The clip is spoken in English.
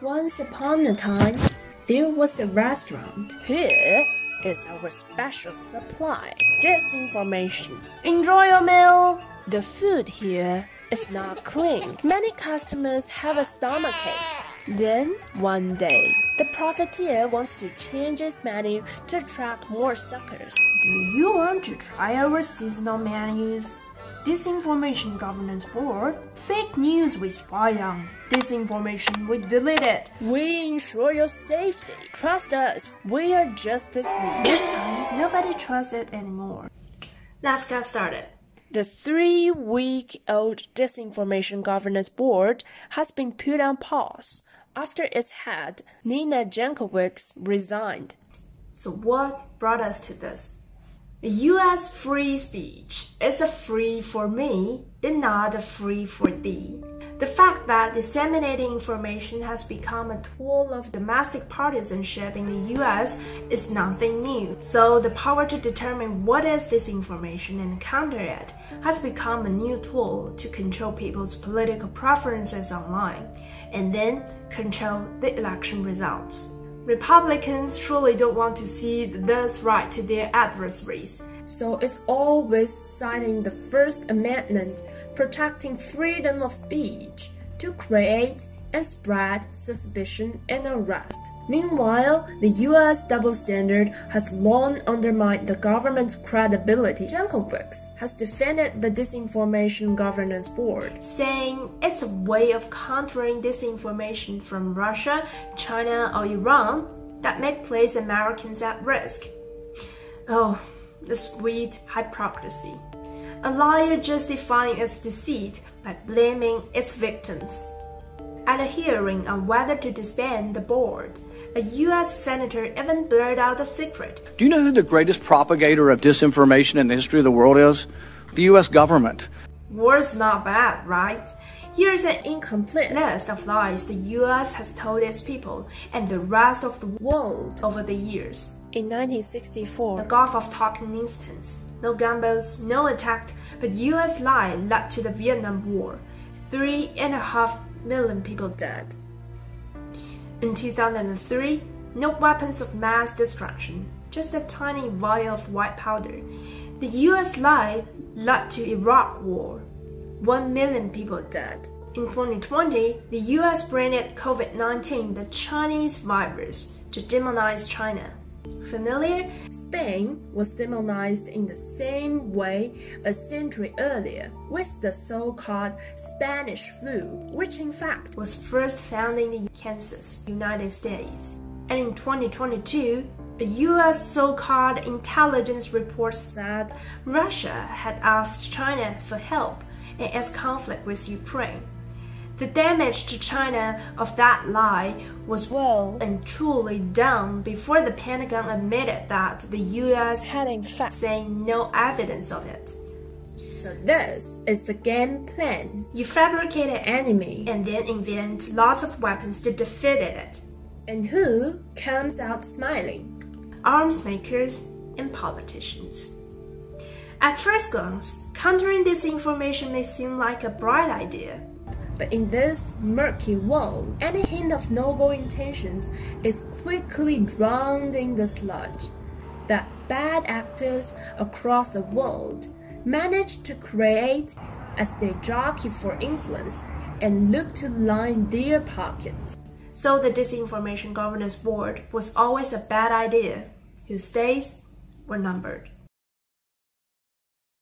Once upon a time, there was a restaurant. Here is our special supply, disinformation. Enjoy your meal. The food here is not clean. Many customers have a stomachache. Then, one day, the profiteer wants to change his menu to attract more suckers. Do you want to try our seasonal menus? Disinformation Governance Board. Fake news we spy on. Disinformation we delete it. We ensure your safety. Trust us. We are justice league. This time, nobody trusts it anymore. Let's get started. The 3-week-old Disinformation Governance Board has been put on pause after its head, Nina Jankowicz, resigned. So what brought us to this? The U.S. free speech is a free for me and not a free for thee. The fact that disseminating information has become a tool of domestic partisanship in the U.S. is nothing new. So the power to determine what is disinformation and counter it has become a new tool to control people's political preferences online and then control the election results. Republicans surely don't want to cede this right to their adversaries. So it's always citing the First Amendment, protecting freedom of speech, to create and spread suspicion and unrest. Meanwhile, the U.S. double standard has long undermined the government's credibility. Jankowicz has defended the Disinformation Governance Board, saying it's a way of countering disinformation from Russia, China, or Iran that may place Americans at risk. Oh, the sweet hypocrisy. A liar justifying its deceit by blaming its victims. At a hearing on whether to disband the board, a U.S. senator even blurted out a secret. Do you know who the greatest propagator of disinformation in the history of the world is? The U.S. government. Words not bad, right? Here's an incomplete list of lies the U.S. has told its people and the rest of the world over the years. In 1964, the Gulf of Tonkin instance. No gunboats, no attack, but U.S. lie led to the Vietnam War. 3.5 million people dead. In 2003, no weapons of mass destruction, just a tiny vial of white powder. The US lie led to Iraq War. 1 million people dead. In 2020, the US branded COVID-19 the Chinese virus to demonize China. Familiar? Spain was demonized in the same way a century earlier with the so-called Spanish flu, which in fact was first found in Kansas, United States. And in 2022, a US so-called intelligence report said Russia had asked China for help in its conflict with Ukraine. The damage to China of that lie was well and truly done before the Pentagon admitted that the US had in fact seen no evidence of it. So this is the game plan. You fabricate an enemy and then invent lots of weapons to defeat it. And who comes out smiling? Arms makers and politicians. At first glance, countering disinformation may seem like a bright idea. But in this murky world, any hint of noble intentions is quickly drowned in the sludge that bad actors across the world manage to create as they jockey for influence and look to line their pockets. So the Disinformation Governance Board was always a bad idea, whose days were numbered.